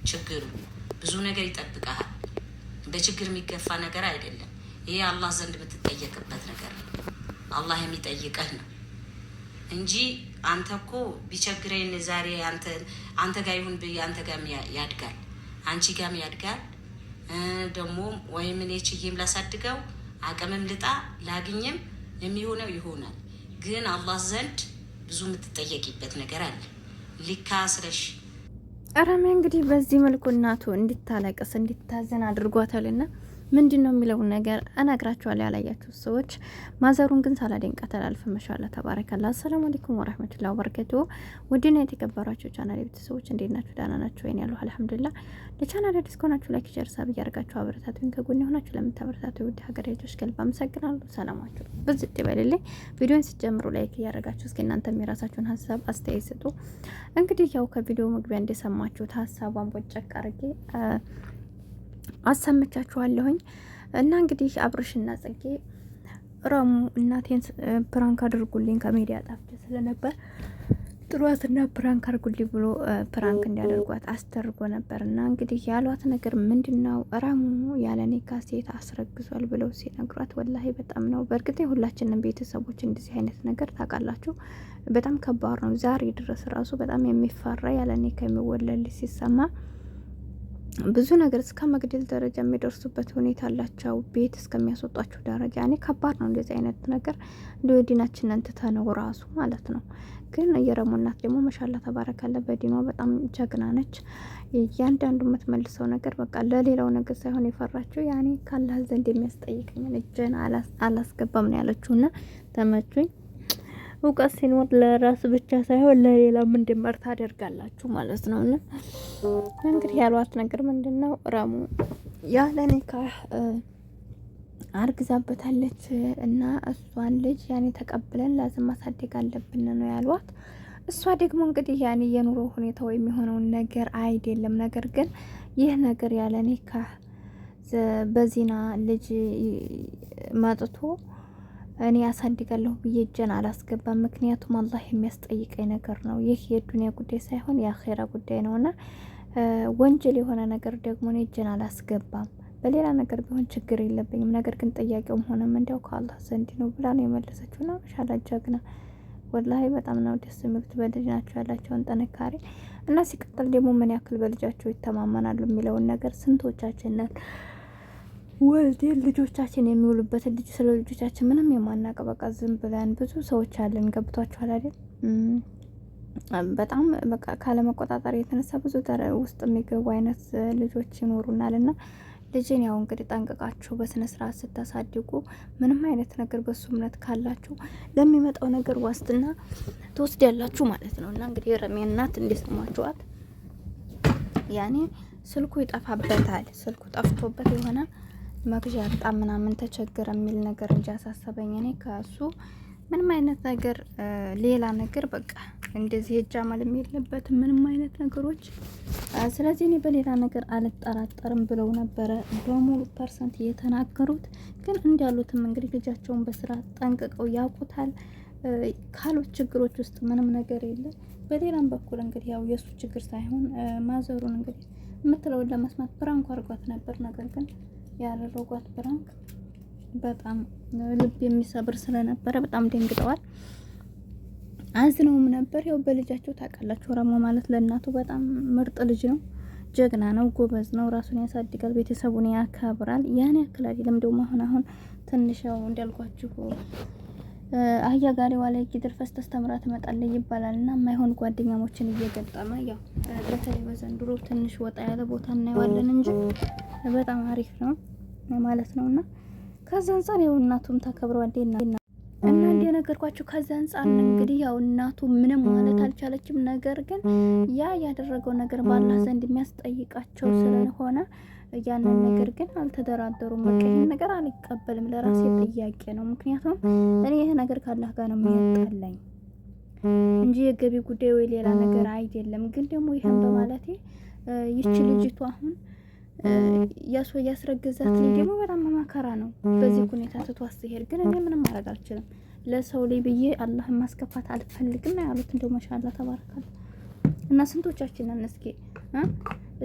ችግሩ ብዙ ነገር ይጠብቃል። በችግር የሚገፋ ነገር አይደለም። ይሄ አላህ ዘንድ የምትጠየቅበት ነገር ነው። አላህ የሚጠይቀህ ነው እንጂ አንተ እኮ ቢቸግረኝ ዛሬ አንተ ጋር ይሁን ብዬ አንተ ጋር ያድጋል፣ አንቺ ጋርም ያድጋል። ደግሞ ወይም እኔ ችዬም ላሳድገው አቅምም ልጣ ላግኝም የሚሆነው ይሆናል። ግን አላህ ዘንድ ብዙ የምትጠየቂበት ነገር አለ። ሊካስረሽ ረሜ እንግዲህ በዚህ መልኩ እናቱ እንድታለቅስ እንድታዘን አድርጓታልና ምንድን ነው የሚለውን ነገር እነግራችኋለሁ ያላያችሁ ሰዎች። ማዘሩን ግን ሳላደንቃት አላልፍም። ማሻአላ ተባረከላ። አሰላሙ አለይኩም ወራህመቱላሂ ወበረካቱ። ውድና የተከበራችሁ ቻናል ቤተሰቦች እንዴት ናችሁ? ደህና ናችሁ ወይ? ያለው አልሐምዱሊላህ። ለቻናል አዲስ ከሆናችሁ ላይክ፣ ሼር፣ ሳብ እያደረጋችሁ አበረታቱኝ። ከጎን ሆናችሁ ለምታበረታቱ ውድ ሀገሬ ልጆች ከልብ አመሰግናለሁ። ሰላማችሁ በዝት ይበልልኝ። ቪዲዮን ሲጀምሩ ላይክ እያደረጋችሁ እስኪ እናንተም የራሳችሁን ሀሳብ አስተያየት ስጡ። እንግዲህ ያው ከቪዲዮ መግቢያ እንደሰማችሁት ሀሳቧን ቦጨቅ አድርጌ አሰምቻችኋለሁኝ እና እንግዲህ አብርሽና ጽጌ ረሙ እናቴን ፕራንክ አድርጉልኝ ከሜዲያ ጣፍቼ ስለነበር ጥሯትና ፕራንክ አድርጉልኝ ብሎ ፕራንክ እንዲያደርጓት አስደርጎ ነበር። እና እንግዲህ ያሏት ነገር ምንድነው? ረሙ ያለኔ ካሴት አስረግዟል ብለው ሲነግሯት ወላሂ በጣም ነው። በእርግጥ የሁላችንም ቤተሰቦች እንደዚህ አይነት ነገር ታውቃላችሁ በጣም ከባድ ነው። ዛሬ ድረስ ራሱ በጣም የሚፈራ ያለኔ ከሚወለድ ሲሰማ ብዙ ነገር እስከ መግደል ደረጃ የሚደርሱበት ሁኔታ አላቸው። ቤት እስከሚያስወጣቸው ደረጃ እኔ ከባድ ነው እንደዚህ አይነት ነገር እንደ ዲናችን እንትተነው ራሱ ማለት ነው። ግን የረሙ እናት ደግሞ ማሻአላ ተባረካለ በዲኗ በጣም ጀግና ነች። እያንዳንዱ የምትመልሰው ነገር በቃ ለሌላው ነገር ሳይሆን የፈራችው ያኔ ካላህ ዘንድ የሚያስጠይቀኝን እጄን አላስገባም ነው ያለችውና ተመቹኝ። እውቀት ሲኖር ለራስ ብቻ ሳይሆን ለሌላም እንዲመር ታደርጋላችሁ ማለት ነው። እና እንግዲህ ያሏት ነገር ምንድነው? ረሙ ያለ ኒካህ አርግዛበታለች እና እሷን ልጅ ያኔ ተቀብለን ላዝም ማሳደግ አለብን ነው ያሏት። እሷ ደግሞ እንግዲህ ያኔ የኑሮ ሁኔታው የሚሆነውን ነገር አይደለም። ነገር ግን ይህ ነገር ያለ ኒካህ በዚና ልጅ መጥቶ እኔ ያሳድጋለሁ ብዬ እጄን አላስገባም። ምክንያቱም አላህ የሚያስጠይቀኝ ነገር ነው። ይህ የዱንያ ጉዳይ ሳይሆን የአኼራ ጉዳይ ነውና ወንጀል የሆነ ነገር ደግሞ እኔ እጄን አላስገባም። በሌላ ነገር ቢሆን ችግር የለብኝም። ነገር ግን ጥያቄውም ሆነም እንዲያው ከአላህ ዘንድ ነው ብላ ነው የመለሰችውና ማሻአላ ጀግና ወላሂ በጣም ነው ደስ የሚሉት በልጃቸው ያላቸውን ጥንካሬ እና ሲቀጥል ደግሞ ምን ያክል በልጃቸው ይተማመናሉ የሚለውን ነገር ስንቶቻችን ነን ወልዴን ልጆቻችን የሚውሉበትን ልጅ ስለ ልጆቻችን ምንም የማናውቅ በቃ ዝም ብለን ብዙ ሰዎች አለን። ገብቷችኋል አይደል? በጣም በቃ ካለመቆጣጠር የተነሳ ብዙ ውስጥ የሚገቡ አይነት ልጆች ይኖሩናል። እና ልጅን ያው እንግዲህ ጠንቅቃችሁ በስነ ስርዓት ስታሳድጉ ምንም አይነት ነገር በሱ እምነት ካላችሁ ለሚመጣው ነገር ዋስትና ትወስዳላችሁ ማለት ነው። እና እንግዲህ ረሜ እናት እንደሰማችኋት ያኔ ስልኩ ይጠፋበታል። ስልኩ ጠፍቶበት የሆነ መግዣ አጣ ምናምን ተቸገረ የሚል ነገር እንጂ አሳሰበኝ። እኔ ከሱ ምንም አይነት ነገር ሌላ ነገር በቃ እንደዚህ እጃማል የሚልበት ምንም አይነት ነገሮች። ስለዚህ እኔ በሌላ ነገር አልጠራጠርም ብለው ነበረ በሙሉ ፐርሰንት እየተናገሩት። ግን እንዳሉትም እንግዲህ ልጃቸውን በስራ ጠንቅቀው ያውቁታል። ካሉት ችግሮች ውስጥ ምንም ነገር የለም። በሌላም በኩል እንግዲህ ያው የሱ ችግር ሳይሆን ማዘሩን እንግዲህ የምትለውን ለመስማት ፕራንክ አድርጓት ነበር። ነገር ግን ያደረጓት ፕራንክ በጣም ልብ የሚሰብር ስለነበረ በጣም ደንግጠዋል። አዝነውም ነበር። ያው በልጃቸው ታውቃላችሁ ረሙ ማለት ለእናቱ በጣም ምርጥ ልጅ ነው። ጀግና ነው፣ ጎበዝ ነው፣ ራሱን ያሳድጋል፣ ቤተሰቡን ያከብራል። ያን ያክል አይደለም ደግሞ አሁን ትንሽ ያው እንዳልኳችሁ አህያ ጋሪዋ ላይ ጊድር ፈስተስ ተምራ ትመጣለች ይባላል እና የማይሆን ጓደኛሞችን እየገጠመ ያው በተለይ በዘንድሮ ትንሽ ወጣ ያለ ቦታ እናየዋለን እንጂ በጣም አሪፍ ነው ማለት ነውና ከዛ አንፃር ያው እናቱም ተከብሯልና እና እንደነገርኳችሁ ከዛ አንፃር እንግዲህ ያው እናቱ ምንም ማለት አልቻለችም። ነገር ግን ያ ያደረገው ነገር በአላህ ዘንድ የሚያስጠይቃቸው ስለሆነ ያንን ነገር ግን አልተደራደሩም። በቃ ይሄን ነገር አልቀበልም ለራሴ ጥያቄ ነው። ምክንያቱም እኔ ይሄ ነገር ካላህ ጋር ነው የሚያጣላኝ እንጂ የገቢ ጉዳይ ወይ ሌላ ነገር አይደለም። ግን ደግሞ ይሄን በማለቴ ይቺ ልጅቷ አሁን ያስረገዛት ልጅ ደግሞ በጣም መከራ ነው። በዚህ ሁኔታ ትቷት ሲሄድ ግን እኔ ምንም ማድረግ አልችልም። ለሰው ላይ ብዬ አላህን ማስከፋት አልፈልግም ነው ያሉት። እንደው ማሻአላ ተባረካል። እና ስንቶቻችንን እስኪ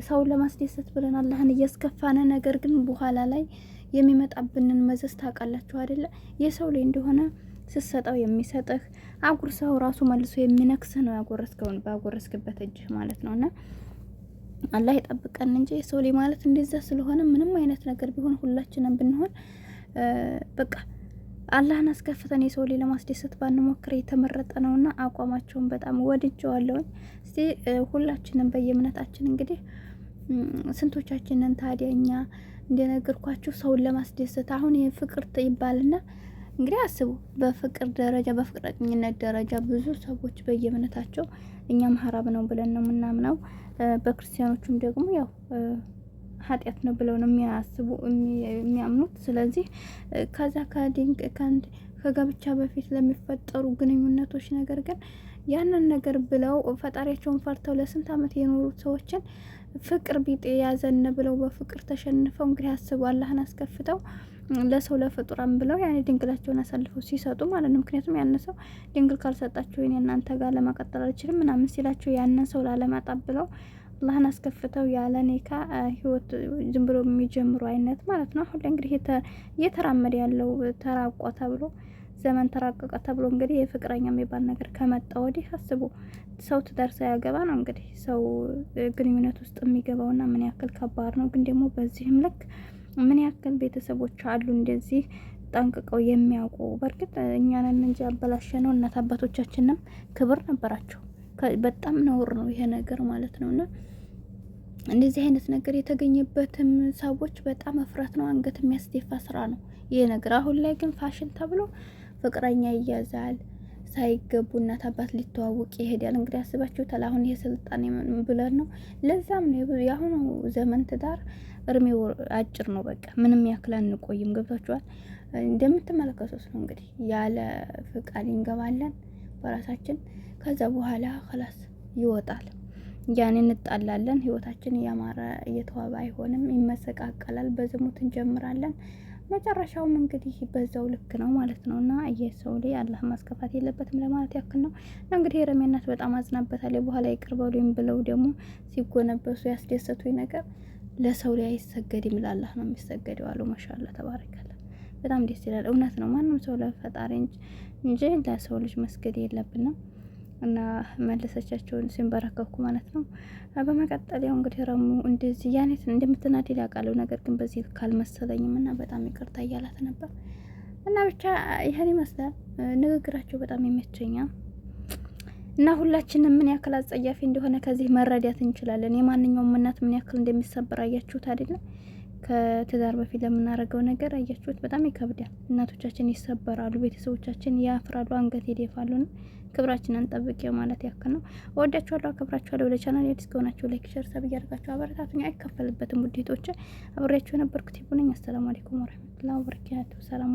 ሰውን ለማስደሰት ብለን አላህን እያስከፋነ፣ ነገር ግን በኋላ ላይ የሚመጣብንን መዘዝ ታውቃላችሁ አይደለ? የሰው ላይ እንደሆነ ስትሰጠው የሚሰጥህ አጉርሰው ራሱ መልሶ የሚነክስህ ነው ያጎረስከውን ባጎረስክበት እጅህ ማለት ነውና አላህ ይጠብቀን እንጂ የሰው ላይ ማለት እንደዛ ስለሆነ ምንም አይነት ነገር ቢሆን ሁላችንም ብንሆን በቃ አላህን አስከፍተን የሰው ላይ ለማስደሰት ባንሞክር የተመረጠ ነውና አቋማቸውን በጣም ወድጀዋለሁኝ። እስቲ ሁላችንም በየእምነታችን እንግዲህ ስንቶቻችንን ታዲያኛ እንደነገርኳችሁ ሰውን ለማስደሰት አሁን ይሄ ፍቅር ይባልና እንግዲህ አስቡ፣ በፍቅር ደረጃ በፍቅረኝነት ደረጃ ብዙ ሰዎች በየእምነታቸው እኛም ሀራም ነው ብለን ነው የምናምነው። በክርስቲያኖቹም ደግሞ ያው ኃጢአት ነው ብለው ነው የሚያምኑት። ስለዚህ ከዛ ከጋብቻ በፊት ለሚፈጠሩ ግንኙነቶች ነገር ግን ያንን ነገር ብለው ፈጣሪያቸውን ፈርተው ለስንት ዓመት የኖሩት ሰዎችን ፍቅር ቢጤ ያዘን ብለው በፍቅር ተሸንፈው እንግዲህ አስቡ አላህን አስከፍተው ለሰው ለፍጡራን ብለው ያኔ ድንግላቸውን አሳልፈው ሲሰጡ ማለት ነው። ምክንያቱም ያን ሰው ድንግል ካልሰጣቸው እኔ እናንተ ጋር ለማቀጠል አልችልም ምናምን ሲላቸው ያንን ሰው ላለማጣት ብለው አላህን አስከፍተው ያለ ኒካ ህይወት ዝም ብሎ የሚጀምሩ አይነት ማለት ነው። አሁን ላይ እንግዲህ እየተራመደ ያለው ተራቋ ተብሎ ዘመን ተራቀቀ ተብሎ እንግዲህ የፍቅረኛ የሚባል ነገር ከመጣ ወዲህ አስቡ ሰው ትዳር ሳያገባ ነው እንግዲህ ሰው ግንኙነት ውስጥ የሚገባውና ምን ያክል ከባድ ነው። ግን ደግሞ በዚህም ልክ ምን ያክል ቤተሰቦች አሉ እንደዚህ ጠንቅቀው የሚያውቁ። በእርግጥ እኛንን እንጂ ያበላሸነው እናት አባቶቻችንም ክብር ነበራቸው። በጣም ነውር ነው ይሄ ነገር ማለት ነውና እንደዚህ አይነት ነገር የተገኘበትም ሰዎች በጣም እፍረት ነው፣ አንገት የሚያስደፋ ስራ ነው ይሄ ነገር። አሁን ላይ ግን ፋሽን ተብሎ ፍቅረኛ ይያዛል ሳይገቡ እናት አባት ሊተዋውቅ ይሄዳል። እንግዲህ አስባችሁታል። አሁን ይሄ ስልጣኔ ብለን ነው። ለዛም ነው የአሁኑ ዘመን ትዳር እርሜው አጭር ነው። በቃ ምንም ያክል አንቆይም። ገብታችኋል? እንደምትመለከቱት ነው እንግዲህ ያለ ፍቃድ እንገባለን በራሳችን ከዛ በኋላ خلاص ይወጣል። ያን እንጣላለን። ህይወታችን ያማረ እየተዋበ አይሆንም፣ ይመሰቃቀላል፣ በዝሙት እንጀምራለን። መጨረሻውም እንግዲህ በዛው ልክ ነው ማለት ነውና የሰው ላይ አላህ ማስከፋት የለበትም ለማለት ያክል ነው። እንግዲህ የረሜ እናት በጣም አዝናበታል። በኋላ ይቅር በሉኝ ብለው ደግሞ ሲጎነበሱ ያስደሰቱኝ ነገር ለሰው ላይ አይሰገድም ለአላህ ነው የሚሰገደው አሉ። ማሻአላህ ተባረከለ። በጣም ደስ ይላል። እውነት ነው። ማንም ሰው ለፈጣሪ እንጂ ለሰው ልጅ መስገድ የለብንም። እና መለሰቻቸውን ሲንበረከኩ ማለት ነው። በመቀጠል ያው እንግዲህ ረሙ እንደዚህ ያኔት እንደምትናደድ ያውቃለሁ፣ ነገር ግን በዚህ ካልመሰለኝም እና በጣም ይቅርታ እያላት ነበር። እና ብቻ ይሄን ይመስላል ንግግራቸው በጣም ይመቸኛል። እና ሁላችንም ምን ያክል አጸያፊ እንደሆነ ከዚህ መረዳት እንችላለን። የማንኛውም እናት ምን ያክል እንደሚሰበር አያችሁት አይደለም? ከትዳር በፊት ለምናደርገው ነገር አያችሁት፣ በጣም ይከብዳል። እናቶቻችን ይሰበራሉ፣ ቤተሰቦቻችን ያፍራሉ፣ አንገት ይደፋሉ። ክብራችንን ጠብቂው ማለት ያክል ነው። ወዳችኋለሁ፣ አከብራችኋለሁ። ወደ ቻናል አዲስ ከሆናችሁ ላይክ፣ ሼር፣ ሰብ እያደረጋችሁ አበረታቱኝ። አይከፈልበትም ውዴቶቼ። አብሬያችሁ የነበርኩት ይሁንኝ። አሰላሙ አለይኩም ወራህመቱላሂ ወበረካቱ። ሰላም